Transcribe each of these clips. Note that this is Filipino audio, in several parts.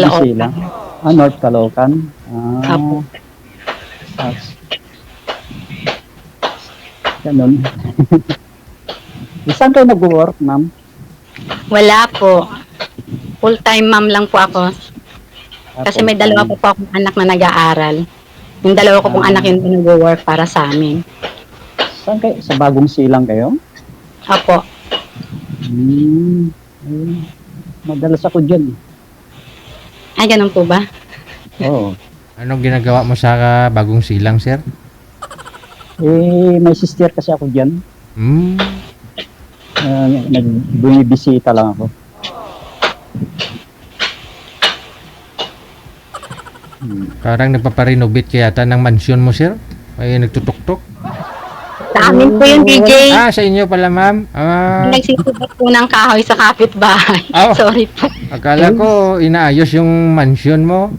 bagong Caloocan. silang. North Caloocan. Apo. Ganun. Saan kayo nag-work, ma'am? Wala po. Full-time mom lang po ako. Kasi may dalawa po akong anak na nag-aaral. Yung dalawa ko pong anak yung nag-work para sa amin. Saan kayo? Sa bagong silang kayo? Apo. Madalas ako dyan. Ay, ganun po ba? Oo. Anong ginagawa mo sa bagong silang, sir? May sister kasi ako dyan. Bumibisita lang ako. Parang nagpaparenovate kaya yata ng mansyon mo, sir? Ay nagtutok-tok? Sa amin po yung DJ. Sa inyo pala, ma'am. Nagsisibak po ng kahoy sa kapitbahay. Oh. Sorry po. Akala ko inaayos yung mansyon mo.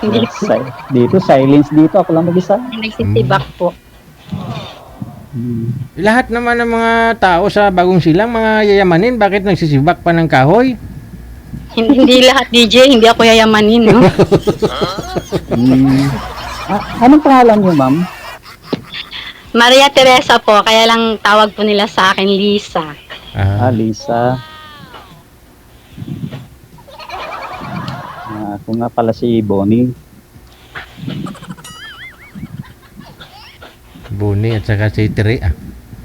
Hindi po. Dito, silence dito. Ako lang mag-isa. Nagsisibak po. Lahat naman ng mga tao sa bagong silang, mga yayamanin, bakit nagsisibak pa ng kahoy? Hindi lahat DJ, hindi ako yayamanin, no? Anong pangalan niyo, ma'am? Maria Teresa po, kaya lang tawag po nila sa akin Lisa. Lisa. Ako nga pala si Bonnie. Bonnie at saka si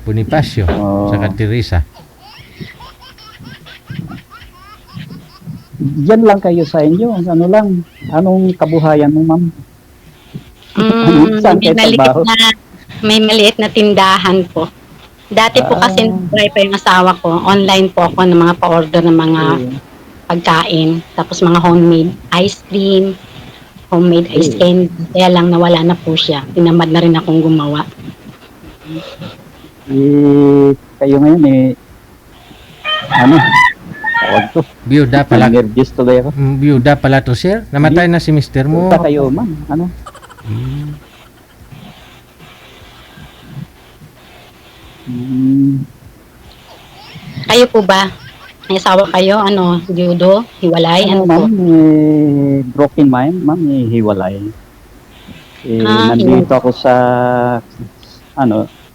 Bonifacio, saka Teresa. Diyan lang kayo sa inyo. Ano lang? Anong kabuhayan mo, ma'am? Saan kayo trabaho? May maliit na tindahan po. Dati po kasi try pa yung asawa ko. Online po ako ng mga pa-order ng mga pagkain. Tapos mga homemade ice cream, homemade ice candy. Kaya lang nawala na po siya. Tinamad na rin akong gumawa. Kayo ngayon ano? Tawag to. Biyuda pala. Nervous tuloy ako. Biyuda pala to, sir. Namatay na si mister mo. Biyuda kayo, ma'am. Ano? Kayo po ba? May asawa kayo? Ano? Judo? Hiwalay? Ano po? Ma'am? Broken mind, ma'am. Hiwalay. Nandito ako sa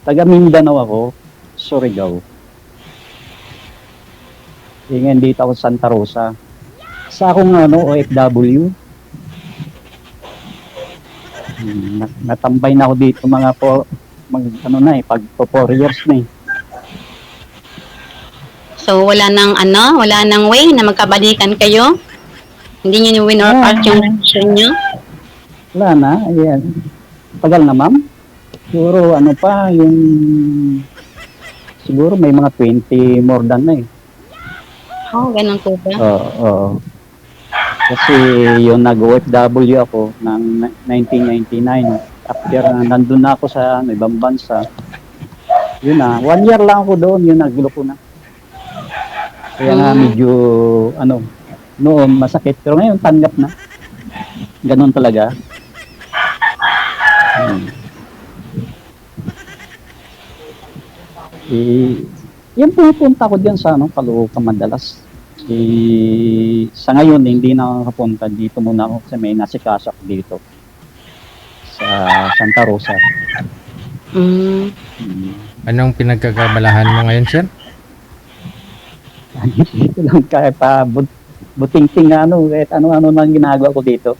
taga Mindanao ako, Surigao. Ngayon dito ako sa Santa Rosa. Sa akong OFW. Natambay na ako dito mga pag 4 years na eh. So wala nang way na magkabalikan kayo? Hindi niyo win or out yung relasyon niyo? Wala na, ayan. Tagal na, ma'am. Siguro siguro may mga 20 more than na eh. Ganun po ba? Oo. Kasi yung nag-OFW ako ng 1999. After nandun na ako sa ibang bansa. Yun na, 1 year lang ako doon, yun nagulo ko na. Kaya nga medyo, noon masakit. Pero ngayon, tanggap na. Ganun talaga. Yung pupunta ko dyan sa Caloocan madalas. Sa ngayon, hindi na nakapunta dito muna ako kasi may nasikaso ako dito sa Santa Rosa. Anong pinagkakabalahan mo ngayon, sir? Dito lang kahit buting-ting kahit ano-ano nang ginagawa ko dito.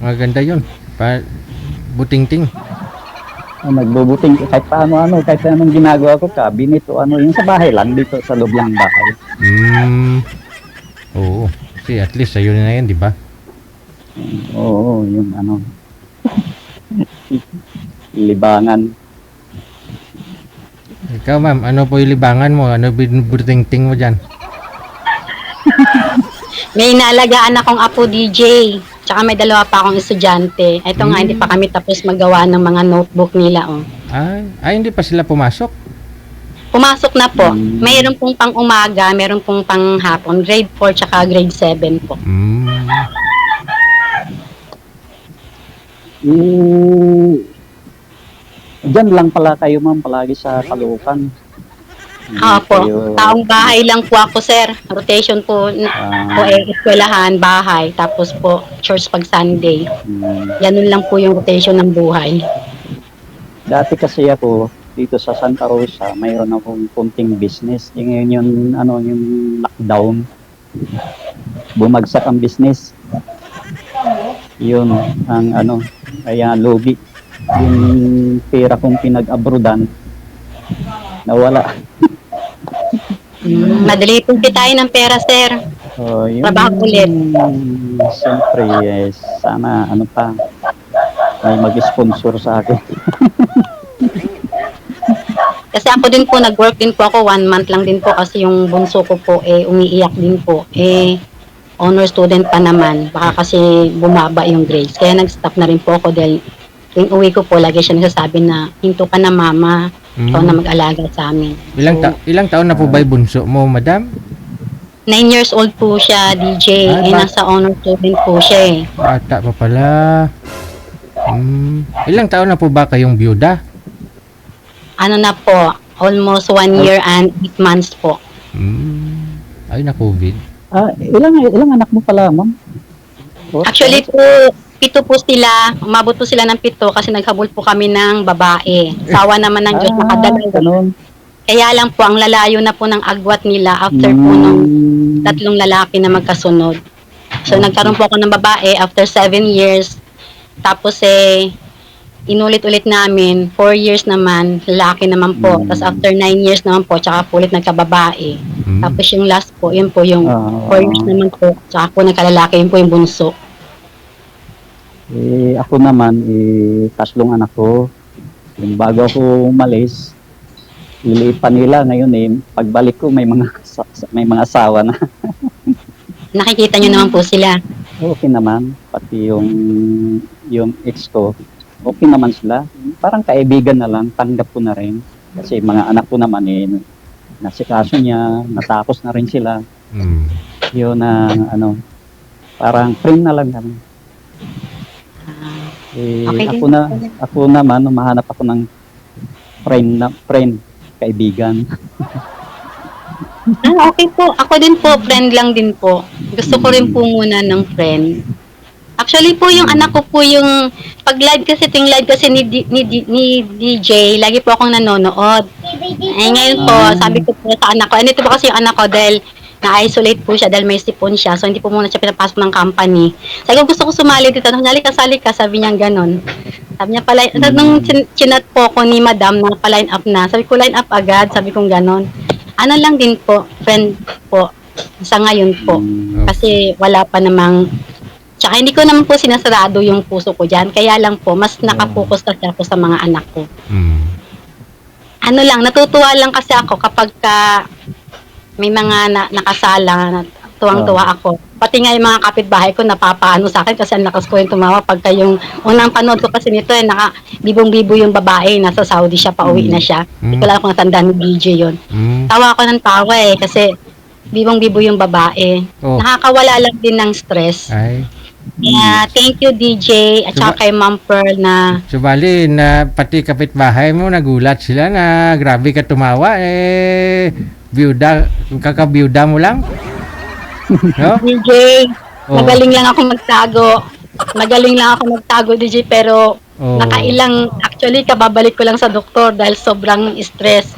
Maganda yun. Buting-ting. Nagbubuting kahit paano kahit anong ginagawa ko, cabinet o yung sa bahay lang, dito sa loob lang ng bahay. Oo. Kasi at least sa'yo na yan, di ba? Oo, yung libangan. Ikaw, ma'am, ano po yung libangan mo? Ano buting-ting mo dyan? May inaalagaan akong apo DJ. Tsaka may 2 pa akong estudyante. Ito nga, hindi pa kami tapos magawa ng mga notebook nila. Ay, hindi pa sila pumasok? Pumasok na po. Mayroon pong pang umaga, mayroon pong pang hapon. Grade 4 tsaka grade 7 po. Diyan lang pala kayo, ma'am, palagi sa Caloocan. Opo. Kayo, Taong bahay lang po ako, sir. Rotation po, po eskwelahan, bahay. Tapos po, church pag Sunday. Ganun lang po yung rotation ng buhay. dati kasi ako, dito sa Santa Rosa, mayroon akong kunting business. Yung ngayon yung, yung lockdown, bumagsak ang business. Yun, ang kaya lugi. Yung pera kong pinag-abroadan, nawala. Madali po tayo ng pera, sir. Yun, Trabaho ulit. Siyempre, sana pa, may mag-sponsor sa akin. Kasi ako din po, nag-work din po ako. 1 month lang din po kasi yung bunso ko po, umiiyak din po. Honor student pa naman. Baka kasi bumaba yung grades. Kaya nag-stop na rin po ako dahil yung uwi ko po, lagi siya nagsasabi na, hinto ka na mama, ikaw na mag-alaga sa amin. Ilang taon na po ba yung bunso mo, madam? 9 years old po siya, DJ. Nasa honor student po siya eh. Bata pa pala. Ilang taon na po ba kayong byuda? Ano na po, almost 1 year and 8 months po. Ay, na COVID. Ilang anak mo pala, ma'am? Actually po, 7 po sila. Umabot po sila ng 7 kasi naghabol po kami ng babae. Sawa naman ng Diyos nakadalawa. Ganun. Kaya lang po, ang lalayo na po ng agwat nila after po nung 3 lalaki na magkasunod. So, nagkaroon po ako ng babae after 7 years. Tapos inulit-ulit namin, 4 years naman, lalaki naman po. Tapos after 9 years naman po, tsaka po ulit nagkababae. Tapos yung last po, yun po yung 4 years naman po, tsaka po nagkalalaki, yun po yung bunso. Ako naman, 3 anak ko. Yung bago ako umalis, ilipan nila ngayon pagbalik ko may mga asawa na. Nakikita nyo naman po sila. Okay naman, pati yung ex ko, okay naman sila. Parang kaibigan na lang, tanggap ko na rin. Kasi mga anak ko naman nasikaso niya, natapos na rin sila. Yun parang friend na lang kami. Okay ako naman, mahanap ako ng friend, kaibigan. Okay po. Ako din po, friend lang din po. Gusto ko rin po muna ng friend. Actually po, yung anak ko po yung pag-live kasi, ni DJ, lagi po akong nanonood. Ngayon po, sabi ko po sa anak ko, ito po kasi yung anak ko dahil na-isolate po siya dahil may sipon siya. So, hindi po muna siya pinapasok ng company. Sabi ko, gusto ko sumali dito. Sali ka. Sabi niya gano'n. Sabi niya pala, nung chinat po ko ni madam na pa-line up na. Sabi ko, line up agad. Sabi ko gano'n. Ano lang din po, friend po. Sa ngayon po. Kasi wala pa namang, tsaka hindi ko naman po sinasarado yung puso ko dyan. Kaya lang po, mas nakapokus kasi ako sa mga anak ko. Ano lang, natutuwa lang kasi ako kapag may mga nakasala, tuwang-tuwa ako. Pati nga yung mga kapitbahay ko napapaano sa akin kasi ang lakas ko yung tumawa pagka yung unang panood ko kasi nito bibong-bibo yung babae, nasa Saudi siya, pauwi na siya. Hindi ko lang kung natandaan ni DJ yun. Tawa ako ng tawa kasi bibong-bibo yung babae. Nakakawala lang din ng stress. Thank you DJ at saka kay Ma'am Pearl na Subali na pati kapitbahay mo nagulat sila na grabe ka tumawa byuda, kakabiyuda mo lang. No? DJ, magaling lang ako magtago DJ pero actually kababalik ko lang sa doktor dahil sobrang stress.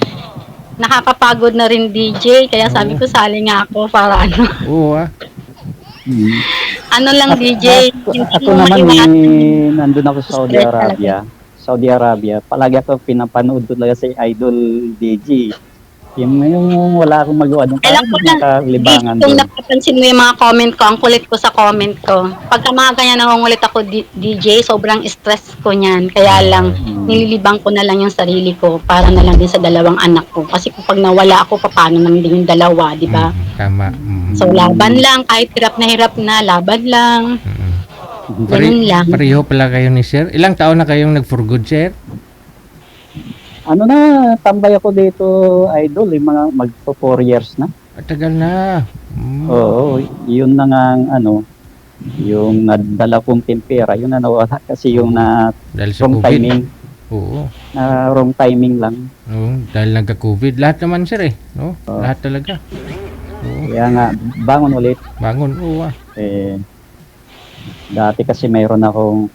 Nakakapagod na rin DJ kaya sabi ko sali nga ako para ano lang DJ, ako naman nandun ako sa Saudi Arabia. Palagi ako pinapanood talaga si Idol DJ. Yung wala akong magawa doon. Alam ko lang, kung napapansin mo yung mga comment ko, ang kulit ko sa comment ko. Pagka mga ganyan nangungulit ako DJ, sobrang stress ko niyan. Kaya lang, nililibang ko na lang yung sarili ko para na lang din sa 2 anak ko. Kasi kung pag nawala ako, paano naman din yung 2, di ba? Tama. So, laban lang. Kahit hirap na, laban lang. Ganun lang. Pareho pala kayo ni Sir. Ilang taon na kayong nag-for-good, Sir? Tambay ako dito, Idol, mga magpo 4 years na. Tagal na. Oo, yun na nga yung nadala kong tempera, yun na nawala kasi yung dahil sa wrong COVID. timing. Oo. wrong timing lang. Oo, dahil nagka-COVID. Lahat naman sir eh. No? Oo. Lahat talaga. Oo, Kaya nga, bangon ulit. bangon. Oo Eh, dati kasi mayroon akong,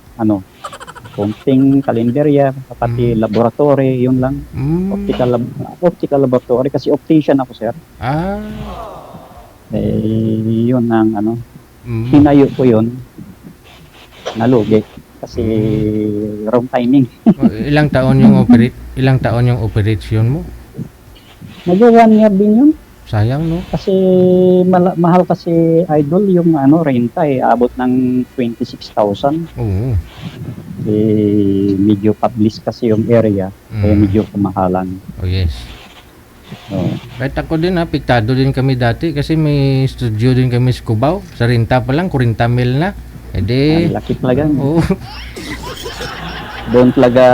konting kalenderya, pati laboratory, yun lang. Optical laboratory, kasi optician ako, sir. Ah. Yun ang, tinayo ko yun, nalugi. Kasi wrong timing. Ilang taon yung operation mo? Nag-1 year din yun. Sayang no. Kasi mahal kasi idol yung renta abot ng 26,000. Oo. Medyo publish kasi yung area, kaya medyo kumahalan. Oh yes. Oo. Kahit ako din apektado din kami dati kasi may studio din kami sa Cubao. Sa renta pa lang 40,000 na. Ang laki talaga. Oo. Doon talaga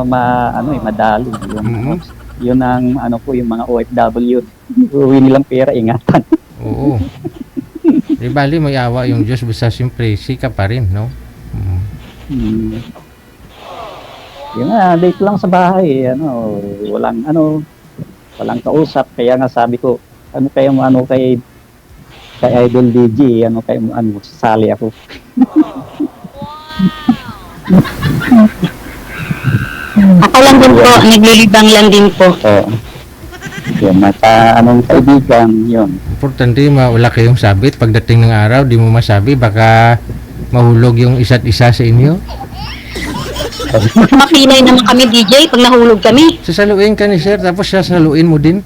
madali yung yun ang yung mga OFW, uwi nilang pera, ingatan. Oo. Di bali may awa yung Diyos, basta siyempre sika pa rin, no? Yun nga, date lang sa bahay, walang kausap, kaya nga sabi ko, kay Idol DJ, sasali ako. Ako lang din po, naglilibang lang din po. Oo. Yun, kaibigan, yun. Importante wala kayong sabit pagdating ng araw, di mo masabi, baka mahulog yung isa't isa sa inyo. Mapinay naman kami, DJ, pag nahulog kami. Sasaluin ka ni sir, tapos sasaluin mo din.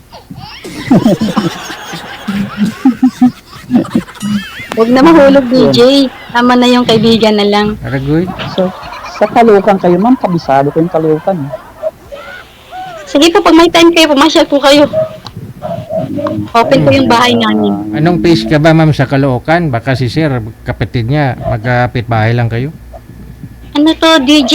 Huwag na mahulog, DJ. Tama na yung kaibigan na lang. Aragoy. So, sa Caloocan kayo, ma'am, kabisado ko yung Caloocan. Sige po, pag may time kayo, pumasyal po kayo. Open po yung bahay namin. Anong phase ka ba ma'am sa Caloocan? Baka si sir, kapatid niya, magkapit bahay lang kayo? Ano to, DJ?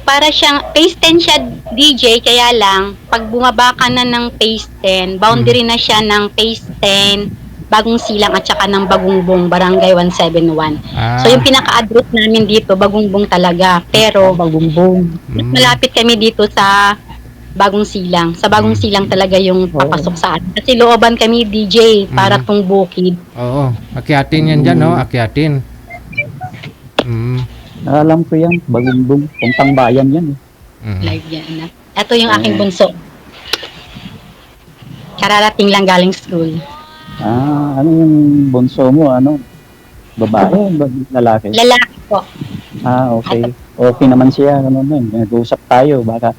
Para siyang, phase 10 siya, DJ, kaya lang, pag bumaba ka na ng phase 10, boundary na siya ng phase 10, Bagong Silang at saka ng Bagungbong, Barangay 171. So yung pinaka-address namin dito, Bagungbong talaga. Pero, Bagungbong. mas malapit kami dito sa Bagong Silang. Sa Bagong Silang talaga yung papasok sa atin. Kasi looban kami, DJ, para tong bukid. Oo, akyatin yan dyan, no? Akyatin. Alam ko yan, Bagungbong. Puntang bayan yan. Live yan. Ito yung aking bunso. Kararating lang galing school. Ano yung bunso mo? Babae? Lalaki? Lalaki po. Okay. Okay naman siya. Nag-uusap tayo. Baka.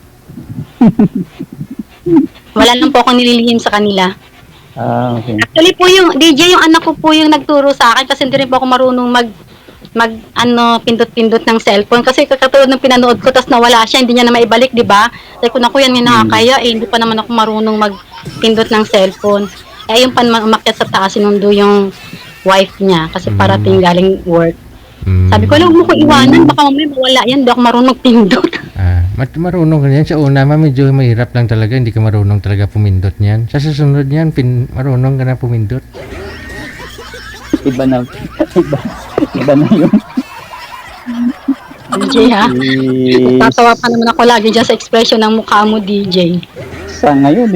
Wala lang po akong nililihim sa kanila. Okay. Actually po yung DJ, yung anak ko po yung nagturo sa akin kasi hindi rin po ako marunong pindot-pindot ng cellphone kasi katulad ng pinanood ko tapos nawala siya, hindi niya na maibalik, di ba? Sabi ko, naku, yan may nakakaya hindi pa naman ako marunong magpindot ng cellphone. Yung umakyat sa taas, sinundo yung wife niya kasi parating galing work. Sabi ko, huwag mo ko iwanan, baka mamaya mawala yan, hindi ako marunong magpindot. Marunong ka niyan. Sa una, medyo mahirap lang talaga, hindi ka marunong talaga pumindot niyan. Sa susunod niyan, marunong ka na pumindot. Iba na yun. DJ ha? Tatawa pa naman ako lagi dyan sa expression ng mukha mo, DJ. Sa ngayon,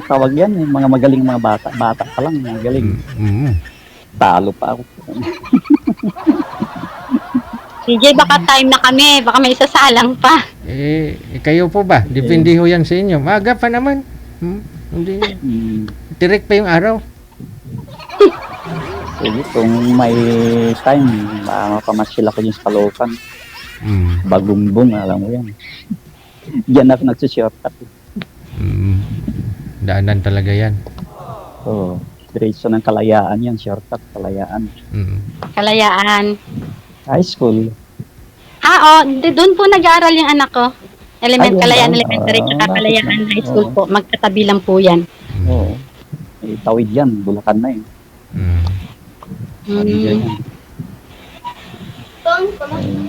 tawag yan, mga magaling mga bata. Bata pa lang, magaling. Talo pa ako. DJ, baka time na kami. Baka may isasalang pa. Kayo po ba? Depende ho yan sa inyo. Maaga pa naman. Hindi. Direct pa yung araw. Sige, kung may time, mapamasyal ako yung sa Caloocan. Bagungbong, alam mo yan. Diyan ako nagsushortcut. Daanan talaga yan. Diretso ng Kalayaan yan, shortcut, Kalayaan. Kalayaan. High school. Doon po nag-aaral yung anak ko. Kalayaan Elementary at Kalayaan High School po. Magkatabi lang po yan. Tawid yan, Bulacan na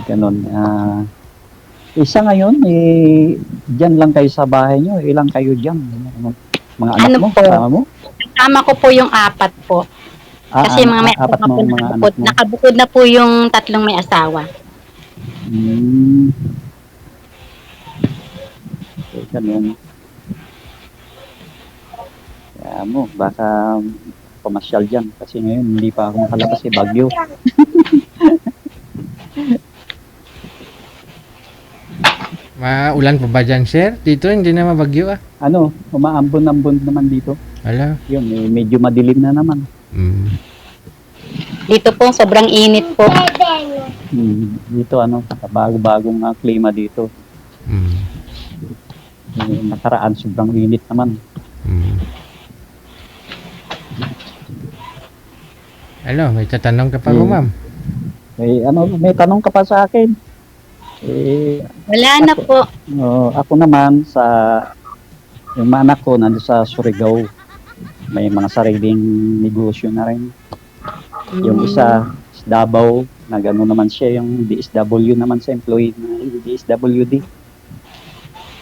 Ganon. Isa ngayon, dyan lang kayo sa bahay nyo. Ilang kayo dyan? Mga anak mo? Kasama mo? Kasama ko po yung 4 po. Kasi may apat asawa po mga nakabukod. anak mo. Nakabukod na po yung 3 may asawa. Ganun. Kaya mo, baka pamasyal dyan. Kasi ngayon, hindi pa ako makalabas Bagyo. Maulan pa ba dyan, sir? Dito hindi na mabagyo ah. Ano, umaambon-ambon naman dito. Ala. Yun, medyo madilim na naman. Mm. Dito po, sobrang init po. Dito, bago-bagong klima dito. Mm. Nakaraan, sobrang init naman. Mm. Ano, may tatanong ka pa ko, ma'am? May tanong ka pa sa akin. Wala na po. Ako naman yung mga anak ko nandun sa Surigao. May mga sariling negosyo na rin. Yung isa, Davao, nagano naman siya, yung DSW naman sa employee ng DSWD.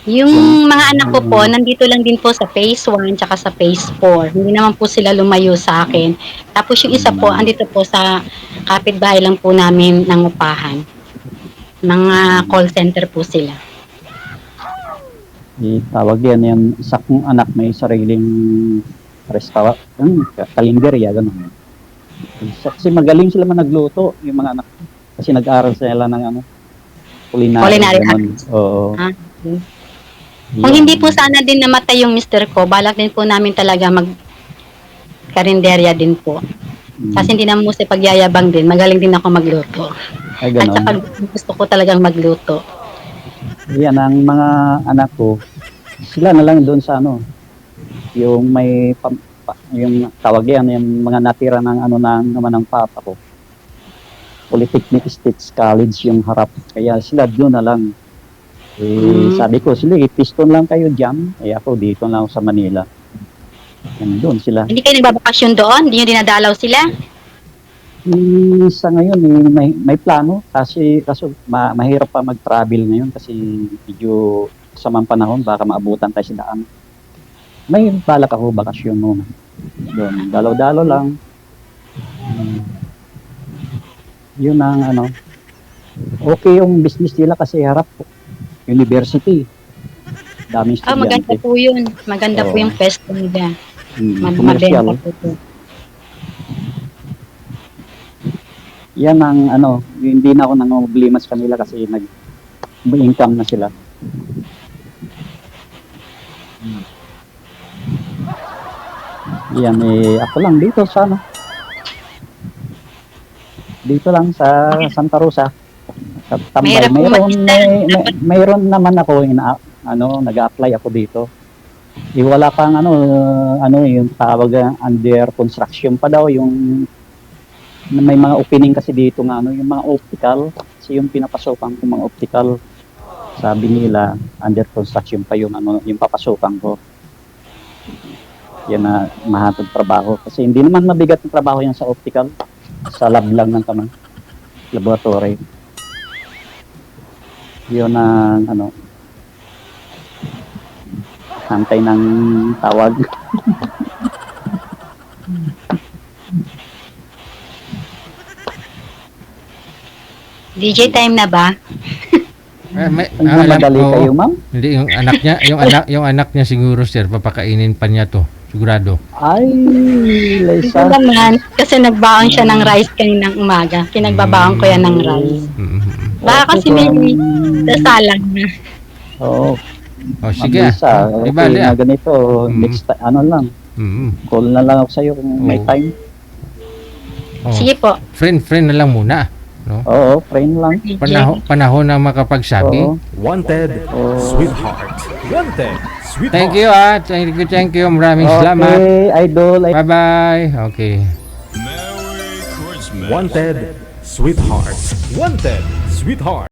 Yung mga anak ko po, nandito lang din po sa phase 1 tsaka sa phase 4. Hindi naman po sila lumayo sa akin. Tapos yung isa po, andito po sa kapitbahay lang po namin ng upahan. Mga call center po sila. Tawag yan, yung isa kong anak may sariling restaurant, kalenderya, gano'n. Kasi magaling sila nagluto, yung mga anak. Kasi nag-aral sila ng culinary. arts. Oo. Okay. Kung hindi po sana din namatay yung mister ko, balak din po namin talaga karinderya din po. Kasi hindi naman mo sa pagyayabang din, magaling din ako magluto. Ay, At gano'n. saka gusto ko talagang magluto. Yan, ang mga anak ko, sila na lang doon sa yung may, yung tawag yan, yung mga natira ng naman ng papa ko. Polytechnic States College yung harap. Kaya sila doon na lang. Sabi ko, sila, piston lang kayo dyan. Ako dito lang ako sa Manila. Yan, doon sila. Hindi kayo nagbabakasyon doon? Hindi nyo dinadalaw sila? Sa ngayon, may plano. Kaso mahirap pa mag-travel ngayon kasi medyo samang panahon, baka maabutan tayo sa daan. May balak ako bakasyon muna. Doon, dalaw-dalaw lang. Yun ang okay yung business nila kasi harap university. Daming estudyante. Maganda po yun. Maganda po yung pwesto nila. Commercial. Mabenta po po. Yan ang hindi na ako problema sa kanila kasi nag-income na sila. Yan ako lang dito sa dito lang sa Santa Rosa. Tambay. Mayroon naman ako nag-apply ako dito. Wala pang yung tawag under construction pa daw yung may mga opening kasi dito yung mga optical kasi yung pinapasokan ko mga optical sabi nila under construction pa yung yung papasokan ko. Yan na mahatag trabaho kasi hindi naman mabigat ng trabaho yan sa optical, sa lab lang ng laboratory. Yun ang hantay ng tawag. DJ time na ba? Madali kayo, ma'am? Hindi, yung anak niya siguro, sir, papakainin pa niya to. Sigurado. Ay, Ito Liza. naman, kasi nagbaon siya ng rice kaninang umaga. Pinagbabaon ko yan ng rice. Baka kasi may dasalan na. Oo. Sige. Lisa, Di okay bali, na ganito. Next lang. Call na lang ako sa'yo kung may time. Sige po. Friend na lang muna. No? Oo, friend lang. Panahon na makapagsabi. Oo. Wanted, sweetheart. Wanted, sweetheart. Thank you Thank you. Maraming salamat. Okay, idol. Bye-bye. Okay. Wanted, sweetheart. Wanted, sweetheart.